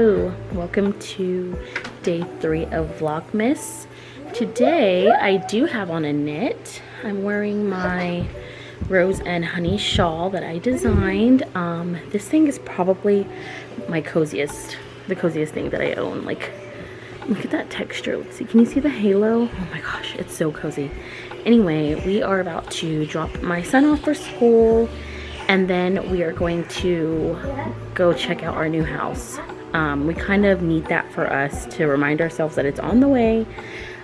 Hello, welcome to day 3 of Vlogmas. Today I do have on a knit. I'm wearing my rose and honey shawl that I designed. This thing is probably my the coziest thing that I own. Like, look at that texture. Let's see, can you see the halo? Oh my gosh, it's so cozy. Anyway, we are about to drop my son off for school, and then we are going to go check out our new house. We kind of need that for us to remind ourselves that it's on the way,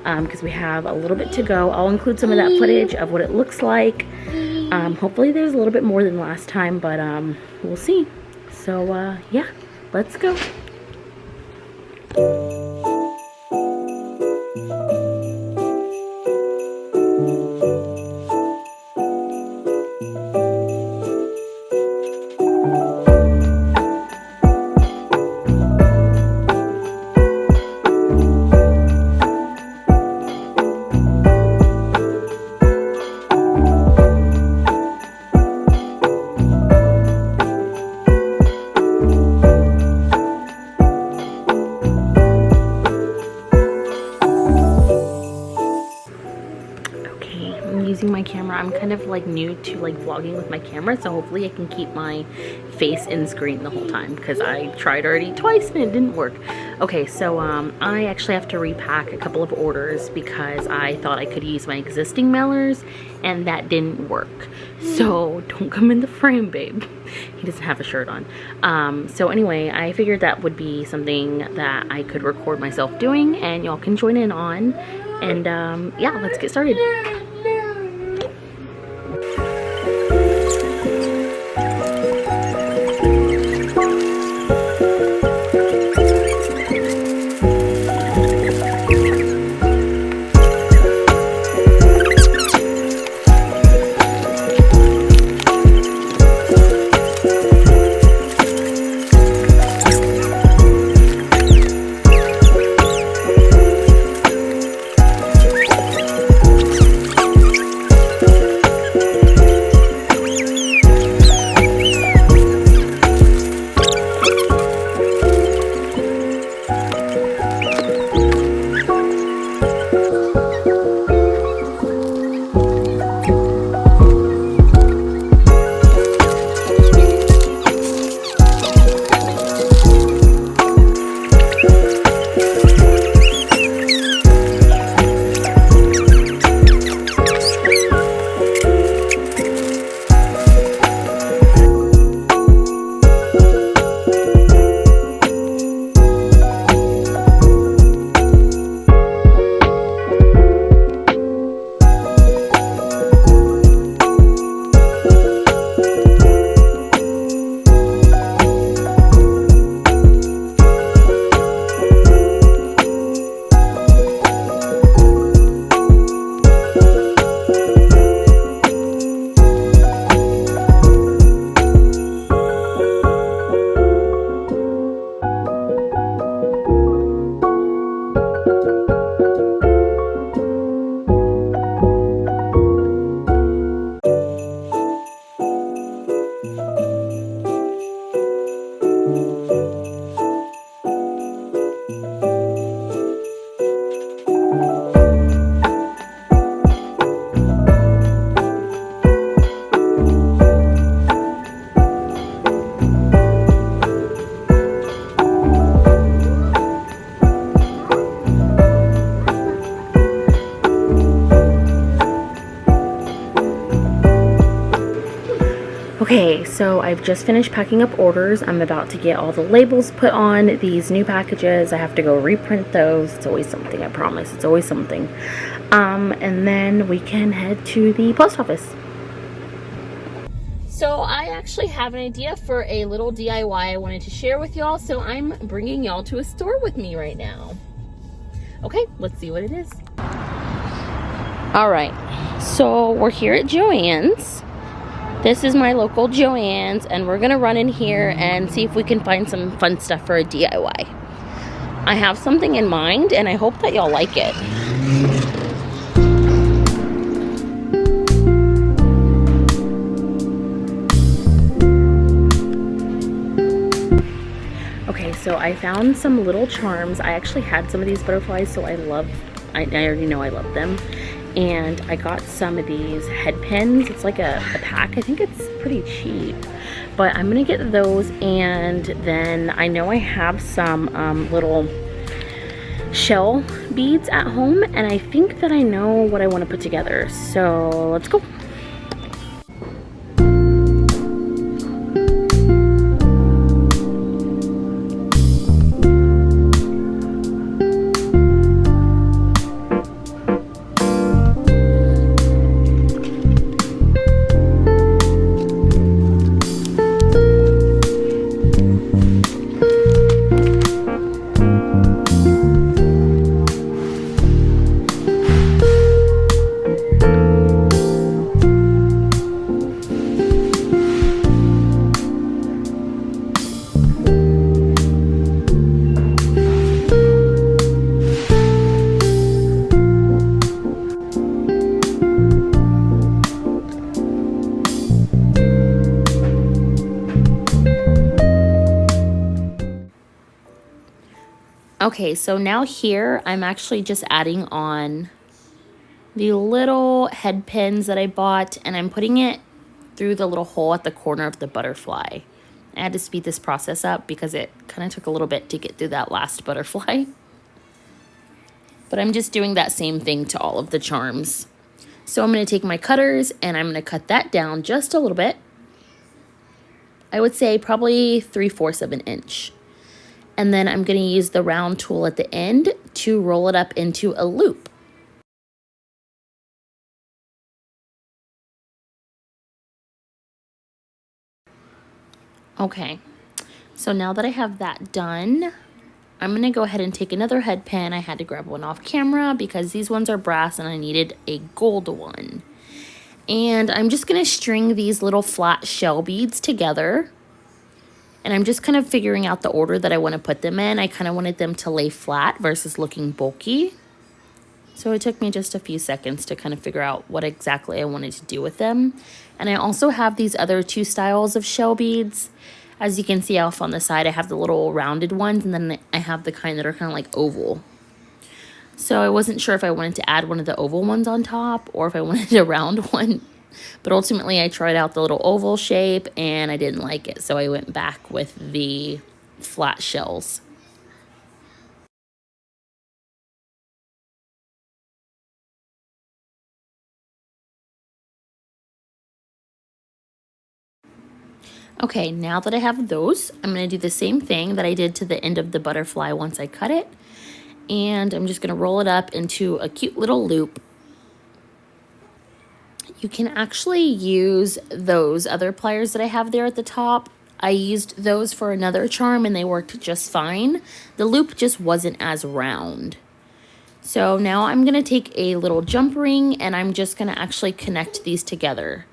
because we have a little bit to go. I'll include some of that footage of what it looks like. Hopefully there's a little bit more than last time, but we'll see. So yeah, let's go. Using my camera. I'm kind of like new to like vlogging with my camera, so hopefully I can keep my face in screen the whole time, because I tried already twice and it didn't work. Okay, so I actually have to repack a couple of orders because I thought I could use my existing mailers and that didn't work. So don't come in the frame, babe. He doesn't have a shirt on. So anyway, I figured that would be something that I could record myself doing and y'all can join in on. And yeah, let's get started. Okay, so I've just finished packing up orders. I'm about to get all the labels put on these new packages. I have to go reprint those. It's always something, I promise. It's always something. And then we can head to the post office. So I actually have an idea for a little DIY I wanted to share with y'all. So I'm bringing y'all to a store with me right now. Okay, let's see what it is. All right, so we're here at Joann's. This is my local Joann's, and we're gonna run in here and see if we can find some fun stuff for a DIY. I have something in mind, and I hope that y'all like it. so I found some little charms. I actually had some of these butterflies, so I already know I love them. And I got some of these head pins. It's like a pack. I think it's pretty cheap, but I'm gonna get those. And then I know I have some little shell beads at home, and I think that I know what I want to put together. So let's go. Okay, so now here I'm actually just adding on the little head pins that I bought, and I'm putting it through the little hole at the corner of the butterfly. I had to speed this process up because it kind of took a little bit to get through that last butterfly. But I'm just doing that same thing to all of the charms. So I'm going to take my cutters and I'm going to cut that down just a little bit. I would say probably 3/4 of an inch. And then I'm going to use the round tool at the end to roll it up into a loop. Okay, so now that I have that done, I'm going to go ahead and take another head pin. I had to grab one off camera because these ones are brass and I needed a gold one. And I'm just going to string these little flat shell beads together. And I'm just kind of figuring out the order that I want to put them in. I kind of wanted them to lay flat versus looking bulky. So it took me just a few seconds to kind of figure out what exactly I wanted to do with them. And I also have these other two styles of shell beads. As you can see off on the side, I have the little rounded ones, and then I have the kind that are kind of like oval. So I wasn't sure if I wanted to add one of the oval ones on top or if I wanted a round one. But ultimately, I tried out the little oval shape, and I didn't like it. So I went back with the flat shells. Okay, now that I have those, I'm going to do the same thing that I did to the end of the butterfly once I cut it. And I'm just going to roll it up into a cute little loop. You can actually use those other pliers that I have there at the top. I used those for another charm and they worked just fine. The loop just wasn't as round. So now I'm going to take a little jump ring and I'm just going to actually connect these together.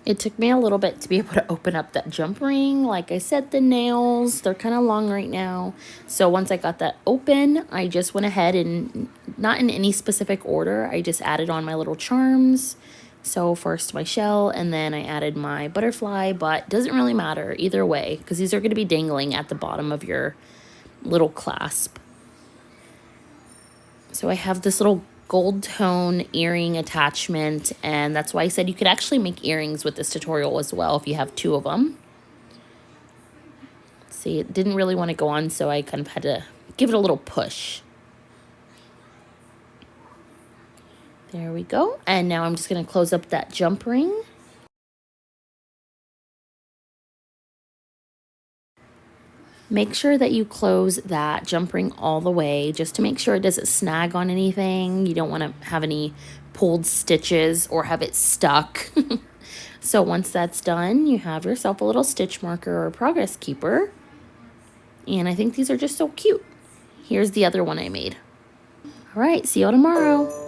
It took me a little bit to be able to open up that jump ring. Like I said, the nails, they're kind of long right now. So once I got that open, I just went ahead and, not in any specific order, I just added on my little charms. So first my shell, and then I added my butterfly, but doesn't really matter either way because these are going to be dangling at the bottom of your little clasp. So I have this little gold tone earring attachment, and that's why I said you could actually make earrings with this tutorial as well if you have two of them. See, it didn't really want to go on, so I kind of had to give it a little push. There we go. And now I'm just going to close up that jump ring. Make sure that you close that jump ring all the way just to make sure it doesn't snag on anything. You don't want to have any pulled stitches or have it stuck. So once that's done, you have yourself a little stitch marker or progress keeper. And I think these are just so cute. Here's the other one I made. All right, see you all tomorrow.